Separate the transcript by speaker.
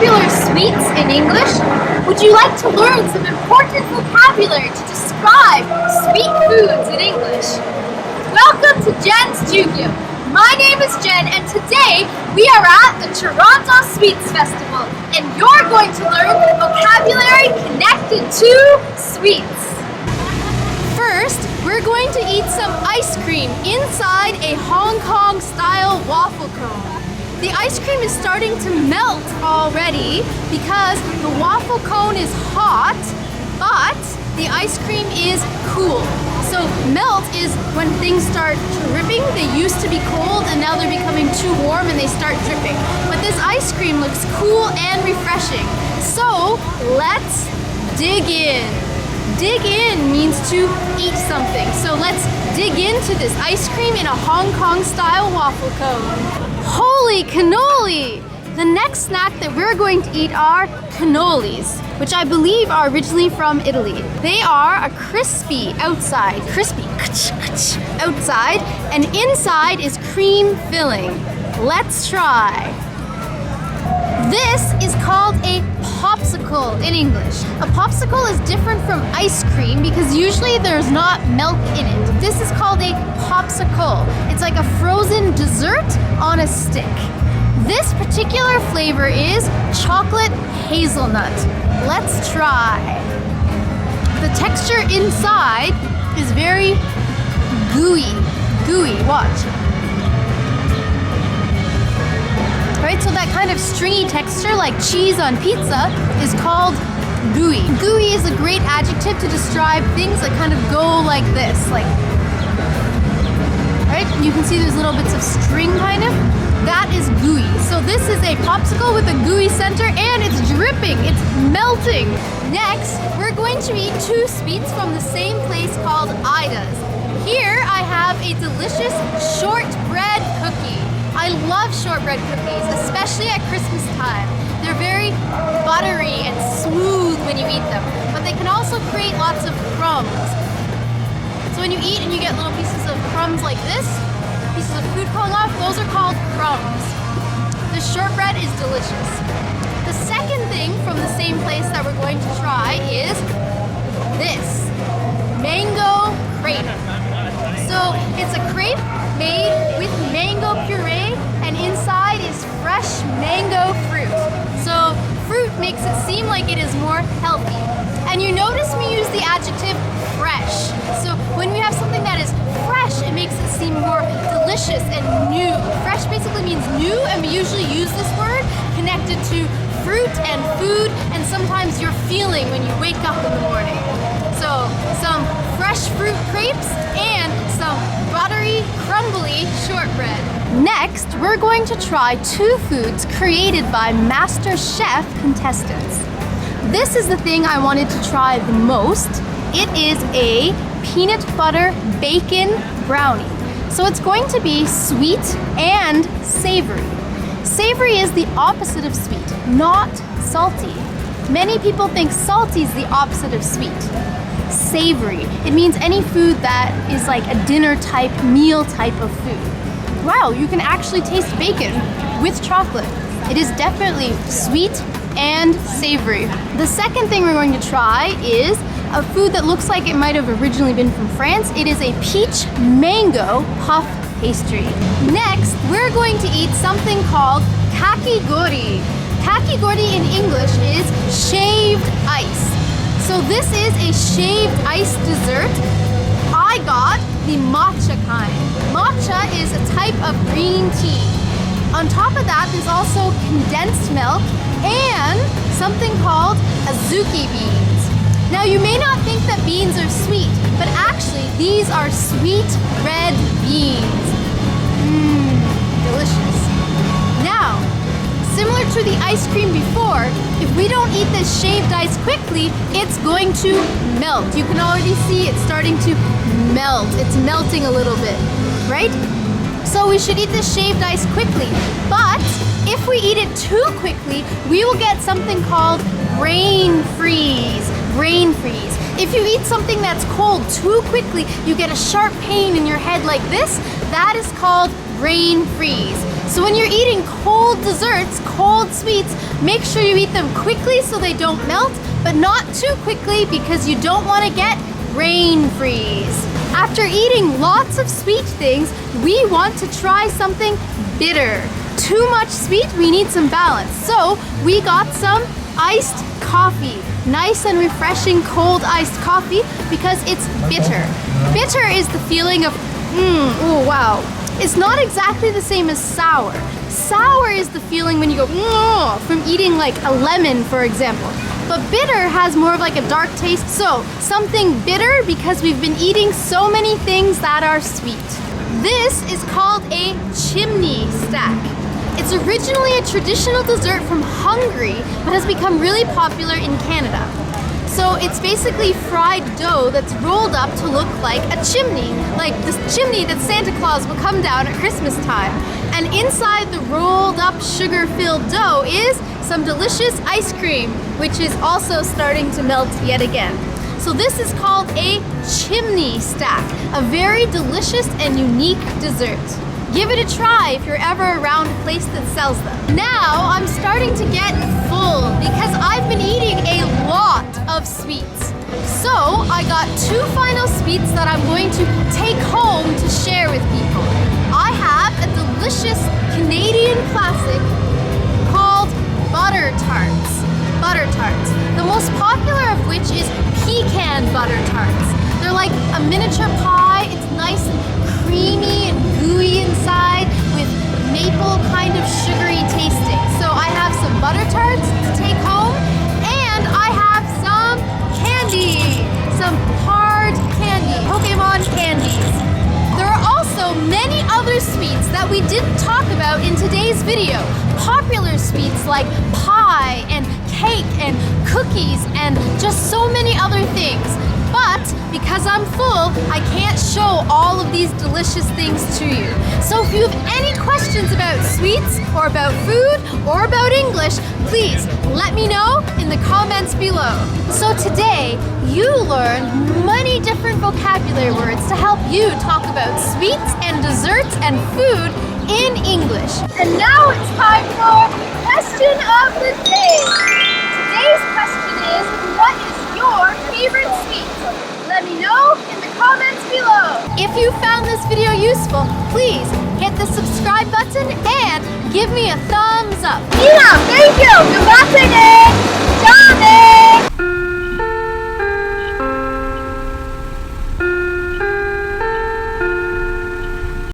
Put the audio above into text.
Speaker 1: popular sweets in English? Would you like to learn some important vocabulary to describe sweet foods in English? Welcome to Jen's Jyugyou. My name is Jen, and today we are at the Toronto Sweets Festival, and you're going to learn vocabulary connected to sweets. First, we're going to eat some ice cream inside a Hong Kong-style waffle cone. The ice cream is starting to melt already because the waffle cone is hot, but the ice cream is cool. So melt is when things start dripping. They used to be cold and now they're becoming too warm and they start dripping. But this ice cream looks cool and refreshing. So let's dig in. Dig in means to eat something. So let's dig into this ice cream in a Hong Kong style waffle cone. Holy cannoli! The next snack that we're going to eat are cannolis, which I believe are originally from Italy. They are a crispy outside, outside, and inside is cream filling. Let's try. This is called a popsicle in English. A popsicle is different from ice cream because usually there's not milk in it. This is called a popsicle. It's like a frozen dessert on a stick. This particular flavor is chocolate hazelnut. Let's try. The texture inside is very gooey. Watch. Right, so that kind of stringy texture like cheese on pizza is called gooey. Gooey is a great adjective to describe things that kind of go like this, like, right? You can see there's little bits of string kind of. That is gooey. So this is a popsicle with a gooey center and it's dripping, it's melting. Next, we're going to eat two sweets from the same place called Ida's. Here I have a delicious shortbread cookie. I love shortbread cookies, especially at Christmas time. They're very buttery and smooth when you eat them, but they can also create lots of crumbs. So when you eat and you get little pieces of crumbs like this, pieces of food falling off, those are called crumbs. The shortbread is delicious. The second thing from the same place that we're going to try is this, mango crepe. So it's a crepe made with mango puree and inside is fresh mango fruit. So fruit makes it seem like it is more healthy. And you notice we use the adjective fresh. So when we have something that is fresh, it makes it seem more delicious and new. Fresh basically means new, and we usually use this word connected to fruit and food and sometimes your feeling when you wake up in the morning. So some fresh fruit crepes and some buttery, crumbly shortbread. Next, we're going to try two foods created by Master Chef contestants. This is the thing I wanted to try the most. It is a peanut butter bacon brownie. So it's going to be sweet and savory. Savory is the opposite of sweet, not salty. Many people think salty is the opposite of sweet. Savory, it means any food that is like a dinner type, meal type of food. Wow, you can actually taste bacon with chocolate. It is definitely sweet and savory. The second thing we're going to try is a food that looks like it might have originally been from France. It is a peach mango puff pastry. Next, we're going to eat something called kakigori. Kakigori in English is shaved ice. So this is a shaved ice dessert. I got the matcha kind. Matcha is a type of green tea. On top of that, there's also condensed milk and something called azuki beans. Now you may not think that beans are sweet, but actually these are sweet red beans. Delicious. Now, similar to the ice cream before, if we don't eat this shaved ice quickly, it's going to melt. You can already see it's starting to melt. It's melting a little bit, right? So we should eat this shaved ice quickly. But if we eat it too quickly, we will get something called brain freeze. Brain freeze. If you eat something that's cold too quickly, you get a sharp pain in your head like this. That is called brain freeze. So when you're eating cold desserts, cold sweets, make sure you eat them quickly so they don't melt, but not too quickly because you don't want to get brain freeze. After eating lots of sweet things, we want to try something bitter. Too much sweet, we need some balance. So we got some iced coffee. Nice and refreshing cold iced coffee because it's bitter. Bitter is the feeling of, oh wow. It's not exactly the same as sour. Sour is the feeling when you go, from eating like a lemon, for example. But bitter has more of like a dark taste. So something bitter because we've been eating so many things that are sweet. This is called a chimney stack. It's originally a traditional dessert from Hungary, but has become really popular in Canada. So it's basically fried dough that's rolled up to look like a chimney, like this chimney that Santa Claus will come down at Christmas time. And inside the rolled up sugar-filled dough is some delicious ice cream, which is also starting to melt yet again. So this is called a chimney stack, a very delicious and unique dessert. Give it a try if you're ever around a place that sells them. Now I'm starting to get full because I've been eating a lot of sweets. So I got 2 final sweets that I'm going to take home to share with people. I have a delicious Canadian classic called butter tarts. Butter tarts. The most popular of which is pecan butter tarts. They're like a miniature pie. It's nice and creamy and gooey inside with maple kind of sugary tasting. So I have some butter tarts to take home and I have some candy, some hard candy, Pokemon candies. There are also many other sweets that we didn't talk about in today's video. Popular sweets like pie and cake and cookies and just so many other things. But because I'm full, I can't show all of these delicious things to you. So if you have any questions about sweets or about food or about English, please let me know in the comments below. So today, you learned many different vocabulary words to help you talk about sweets and desserts and food in English. And now it's time for question of the day. Today's question is, what is your favorite sweet? Let me know in the comments below. If you found this video useful, please hit the subscribe button and give me a thumbs up. Nina, thank you. 頑張ってね。じゃあね。